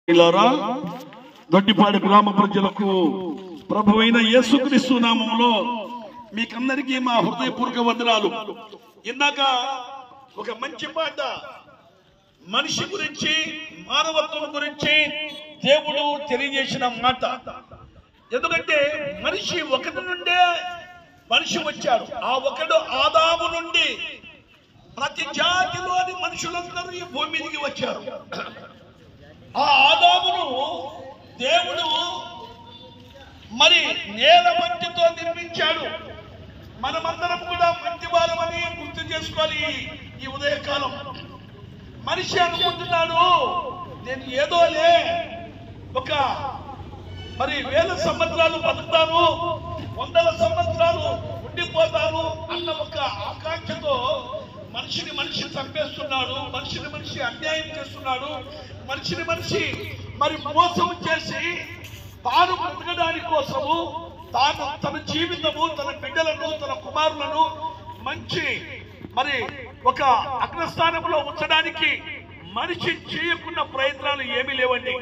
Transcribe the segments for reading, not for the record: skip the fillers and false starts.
దొడ్డిపాడు గ్రామ ప్రజలకు ప్రభువైన యేసుక్రీస్తు నామములో మీకందరికీ మా హృదయపూర్వక వందనాలు. ఇందాక ఒక మంచి పాట మనిషి గురించి మానవత్వం గురించి దేవుడు తెలియజేసిన మాట. ఎందుకంటే మనిషి ఒకటి నుండే మనిషి వచ్చాడు. ఆ ఒకడు ఆదాము నుండి ప్రతి జాతిలోని మనుషులందరూ ఈ భూమి మీదకి వచ్చారు. ఆ ఆదామును దేవుడు మరి నేల మట్టితో నిర్మించాడు. మనమందరం కూడా మట్టి వారమని గుర్తు చేసుకోవాలి. ఈ ఉదయకాలం మనిషి అనుకుంటున్నాడు నేను ఏదోలే ఒక మరి 1000 సంవత్సరాలు బతుకుతాను, 100 సంవత్సరాలు ఉండిపోతాను అన్న ఒక ఆకాంక్షతో మనిషి చంపేస్తున్నాడు, మనిషి అన్యాయం చేస్తున్నాడు, మనిషి మరి మోసం చేసి తాను బ్రతకడానికి కోసము తాను తన జీవితము తన బిడ్డలను తన కుమారులను మంచి మరి ఒక అగ్రస్థానంలో ఉంచడానికి మనిషి చేయకున్న ప్రయత్నాలు ఏమీ లేవండి.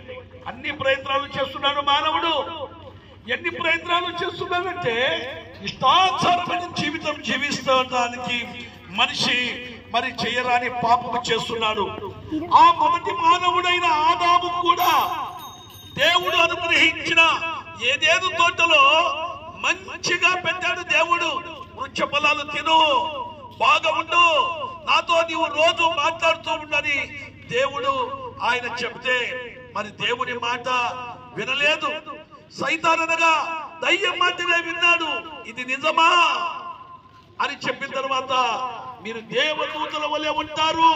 అన్ని ప్రయత్నాలు చేస్తున్నాడు మానవుడు. ఎన్ని ప్రయత్నాలు చేస్తున్నాడంటే ఇష్టాచారమైన జీవితం జీవిస్తానికి మనిషి మరి చేయరాని పాపము చేస్తున్నాడు. ఆ మొదటి మానవుడైన ఆదాము కూడా దేవుడు అనుగ్రహించిన ఏదేదో తోటలో మంచిగా పెట్టాడు. దేవుడు వృక్ష ఫలాలు తిను, బాగా ఉండు, నాతో నీవు రోజు మాట్లాడుతూ ఉండని దేవుడు ఆయన చెప్తే మరి దేవుని మాట వినలేదు. సైతాననగా దయ్యం మాటనే విన్నాడు. ఇది నిజమా అని చెప్పిన తర్వాత మీరు దేవదూతల వలె ఉంటారు,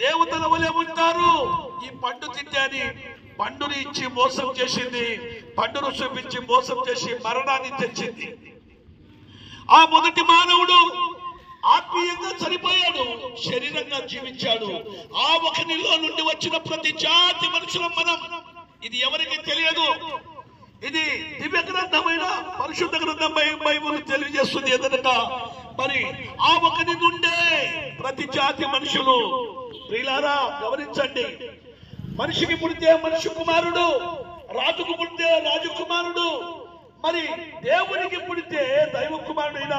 దేవతల వలె ఉంటారు, ఈ పండు తింటే అని పండుని ఇచ్చి మోసం చేసింది. పండును చూపించి మోసం చేసి మరణాన్ని తెచ్చింది. ఆ మొదటి మానవుడు ఆత్మీయంగా చనిపోయాడు, శరీరంగా జీవించాడు. ఆ ఒకనిలో నుండి వచ్చిన ప్రతి జాతి మనుషులం మనం. ఇది ఎవరికి తెలియదు. ఇది దివ్య గ్రంథమైన పరిశుద్ధ గ్రంథం బైబిల్ తెలియజేస్తుంది. ఏదనగా మరి ఆ ఒకటి నుండే ప్రతి జాతి మనుషులు. ప్రియులారా గమనించండి, మనిషికి పుడితే మనిషి కుమారుడు, రాజుకు పుడితే రాజు కుమారుడు, మరి దేవునికి పుడితే దైవ కుమారుడైన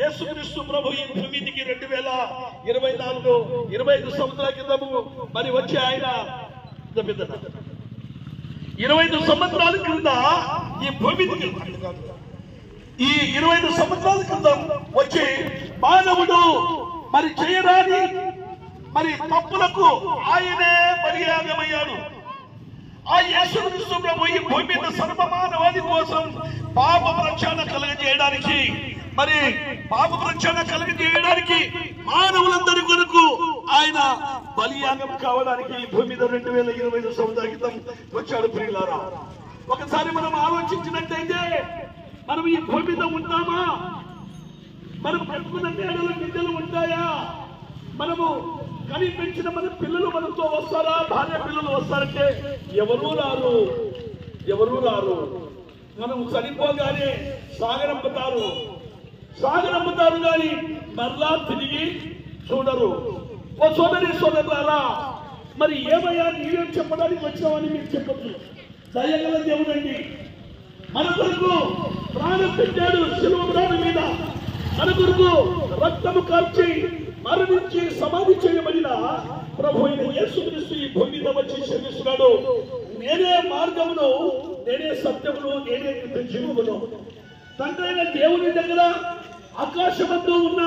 యేసుక్రీస్తు ప్రభు ఈ భూమికి 2024 25 సంవత్సరాల క్రితము మరి వచ్చి ఆయన 25 సంవత్సరాల క్రింద ఈ భూమికి ఈ 25 సంవత్సరాల క్రితం వచ్చి మానవుడు మరి చేయరాని మరి తప్పులకు ఆయనే బలియాగమయ్యాడు. ఆ యేసుక్రీస్తు ప్రభు ఈ భూమి మీద సర్వమానవాది కోసం పాప రక్షణ కలుగజేయడానికి మరి పాప రక్షణ కలుగజేయడానికి మానవులందరి కొరకు ఆయన బలియాగం కావడానికి ఈ భూమి మీద 2025 సంవత్సరాల క్రితం వచ్చాడు. ప్రియులారా ఒకసారి మనం ఆలోచించినట్టయితే మనం ఈ భూమి మీద ఉంటామా? మనం కట్టుకున్న నేడల బిడ్డలు ఉంటాయా? మనము కని పెంచిన మన పిల్లలు మనతో వస్తారా? భార్య పిల్లలు వస్తారంటే ఎవరూ రారు. మనం చనిపోగానే సాగరంపుతారు కానీ మరలా తిరిగి చూడరు. ఓ సోదరులారా, మరి ఏమయ్యా నీవేం చెప్పడానికి వచ్చామని మీరు చెప్పచ్చు. దయగల దేవుడండి, మన కొరకు ప్రాణం పెట్టాడు శిలువ రాణి మీద. మన కొరకు రక్తము కార్చి మరణించి సమాధి చేయబడిన ప్రభు అయిన యేసుక్రీస్తు ఈ భూమి మీద వచ్చి శ్రమిస్తున్నాడు. నేనే మార్గమును, నేనే సత్యమును, నేనే జీవమును. తండ్రి అయిన దేవుని దగ్గర ఆకాశమందు ఉన్న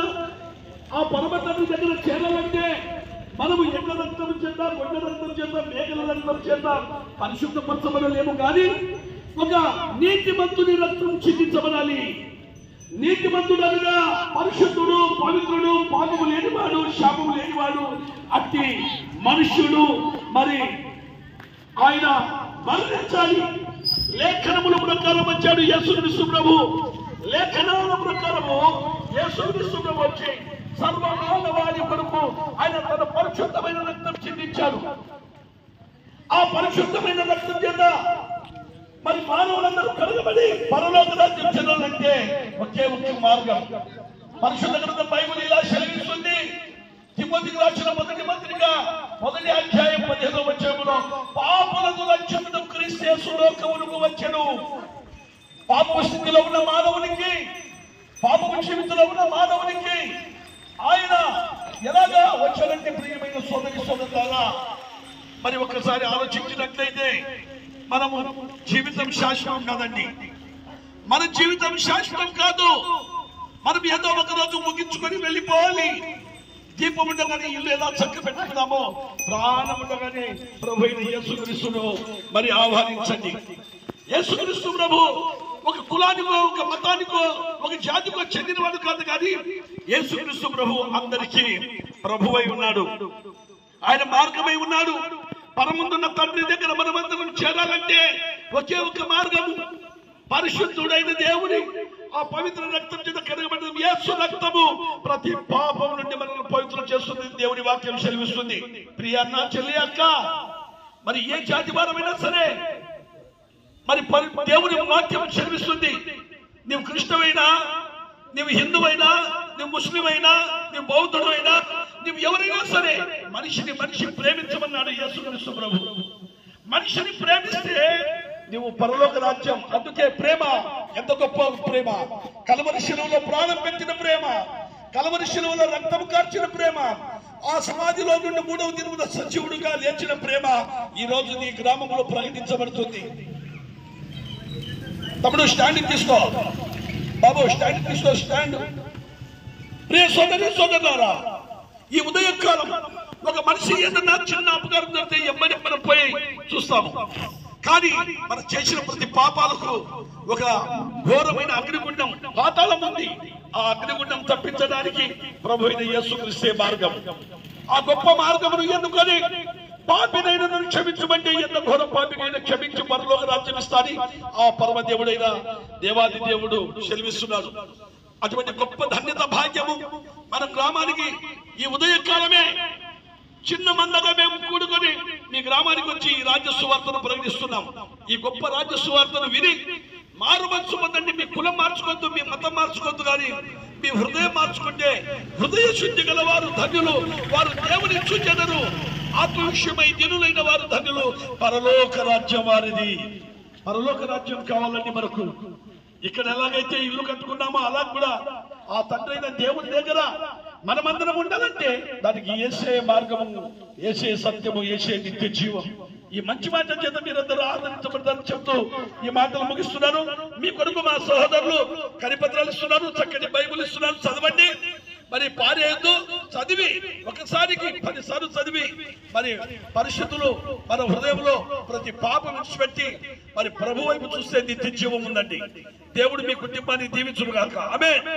ఆ పరమతండ్రి దగ్గర చేరాలంటే మనము ఎండ రక్తం చేద్దాం, కొండ రక్తం చేద్దాం, మేఘల రక్తం చేద్దాం, పరిశుద్ధపరచబడలేము. కానీ ఒక నీతిమంతుని రక్తం చిందించబడాలి. నీతిమంతుడనగా పరిశుద్ధుడు, పవిత్రుడు, పాపము లేనివాడు, శాపము లేనివాడు అట్టి మనుష్యుడు మరి ఆయన మరణించాలి. లేఖనముల ప్రకారం వచ్చాడు యేసుక్రీస్తు ప్రభు. లేఖనాల ప్రకారము యేసుక్రీస్తు ప్రభు వచ్చి సర్వమానవాళి కొరకు ఆయన తన పరిశుద్ధమైన రక్తం చిందించాడు. ఆ పరిశుద్ధమైన రక్తం చేత మరి మానవులందరూ కలగబడి పరలోక రాజ్యం చెందాలంటే ఒకే మార్గం. పరిశుద్ధ గ్రంథం బైబిల్ ఇలా సెలవిస్తుంది. తిమోతికి రాసిన మొదటి పత్రిక 1వ అధ్యాయం 15వ వచనంలో పాపులకు క్రీస్తు యేసులోకమునకు వచ్చెను. పాపపు స్థితిలో ఉన్న మానవునికి, పాపపు జీవితంలో ఉన్న మానవునికి ఆయన ఎలాగా వచ్చారంటే ప్రియమైన సోదరి సోదరులారా, మరి ఒక్కసారి ఆలోచించినట్లయితే మనము జీవితం శాశ్వతం కాదండి. మన జీవితం శాశ్వతం కాదు. మనం ఏదో ఒక రోజు ముగించుకొని వెళ్ళిపోవాలి. దీపం ఉండగానే ఇల్లు ఎలా చక్క పెట్టుకున్నామో ప్రాణం ఉండగానే ప్రభు అయిన యేసుక్రీస్తును మరి ఆహ్వానించండి. యేసుక్రీస్తు ప్రభు ఒక కులానికో, ఒక మతానికో, ఒక జాతికో చెందినవాడు కాదు, కానీ యేసుక్రీస్తు ప్రభు అందరికీ ప్రభువై ఉన్నాడు. ఆయన మార్గమై ఉన్నాడు. పరమందున్న తండ్రి దగ్గర మనమందరం చేరాలంటే ఒకే ఒక మార్గము, పరిశుద్ధుడైన దేవుని ఆ పవిత్ర రక్తం చేత కడగబడిన యేసు రక్తము ప్రతి పాపం నుండి మనల్ని పవిత్రం చేస్తుంది. దేవుని వాక్యం సెలవిస్తుంది. ప్రియ అన్న, చెల్లి, అక్క, మరి ఏ జాతి వారమైనా సరే మరి దేవుని వాక్యం సెలవిస్తుంది. నువ్వు క్రిస్టియన్, నువ్వు హిందువైనా, నువ్వు ముస్లిం అయినా, నువ్వు బౌద్ధుడు అయినా, నువ్వు ఎవరైనా సరే మనిషిని మనిషి ప్రేమించమన్నాడు యేసుక్రీస్తు ప్రభు. మనిషిని ప్రేమిస్తే నువ్వు పరలోక రాజ్యం. అందుకే ప్రేమ ఎంత గొప్ప ప్రేమ! కల్వరి శిలువలో ప్రాణం పెట్టిన ప్రేమ, కల్వరి శిలువలో రక్తం కార్చిన ప్రేమ, ఆ సమాధిలో నుండి 3వ దినమున సజీవుడుగా లేచిన ప్రేమ ఈ రోజు నీ గ్రామంలో ప్రకటించబడుతుంది. తమ్ముడు స్టాండ్ తీసుకో, బాబు స్టాండ్ తీసుకో, స్టాండ్. ప్రియ సోదరి సోదరులారా, ఈ ఉదయకాలం ఒక మనిషి ఏదన్నా చిన్న అపకారం జరిగితే ఎమ్మని మనం పోయి చూస్తాము. కానీ మనం చేసిన ప్రతి పాపాలకు ఒక ఘోరమైన అగ్నిగుండం, పాతాళం ఉంది. ఆ అగ్నిగుండం తప్పించడానికి ప్రభు అయిన యేసుక్రీస్తే మార్గం. ఆ గొప్ప మార్గమును ఎన్నుకొని పాపినైన క్షమించమంటే ఎంత ఘోర పాపినైనా క్షమించి పరలోక రాజ్యం ఇస్తాని ఆ పరమ దేవుడైన దేవాది దేవుడు సెలవిస్తున్నాడు. అటువంటి గొప్ప ధన్యత భాగ్యము మన గ్రామానికి ఈ ఉదయకాలమే చిన్న మందగా మేము కూడుకొని మీ గ్రామానికి వచ్చి ఈ రాజ్య సువార్తను ప్రకటిస్తున్నాం. ఈ గొప్ప రాజ్య సువార్తను విని మారు మనసు పొందండి. మీ కులం మార్చుకోవద్దు, మీ మతం మార్చుకోవద్దు, కానీ మీ హృదయం మార్చుకుంటే హృదయ శుద్ధి గల వారు ధన్యులు, వారు దేవుని చూచెదరు. ఆత్మవిషయమై దినులైన వారు ధన్యులు, పరలోక రాజ్యం వారిది. పరలోక రాజ్యం కావాలండి మనకు. ఇక్కడ ఎలాగైతే ఇల్లు కట్టుకున్నామో అలా కూడా ఆ తండ్రి అయిన దేవుని దగ్గర మనమందరం ఉండాలంటే దానికి యేసే మార్గము, యేసే సత్యము, యేసే నిత్య జీవం. ఈ మంచి మాట చేత మీరందరూ ఆదరించబడతారని చెప్తూ ఈ మాటలు ముగిస్తున్నాను. మీ కొరకు మా సహోదరులు కరిపత్రాలు ఇస్తున్నారు, చక్కటి బైబుల్ ఇస్తున్నారు, చదవండి. మరి పారేయద్దు, చదివి ఒకసారికి 10 సార్లు చదివి మరి పరిశుద్ధులు మన హృదయంలో ప్రతి పాపం విడిచిపెట్టి మరి ప్రభు వైపు చూస్తే నిత్య జీవం ఉందండి. దేవుడు మీ కుటుంబాన్ని దీవించును గాక. ఆమేన్.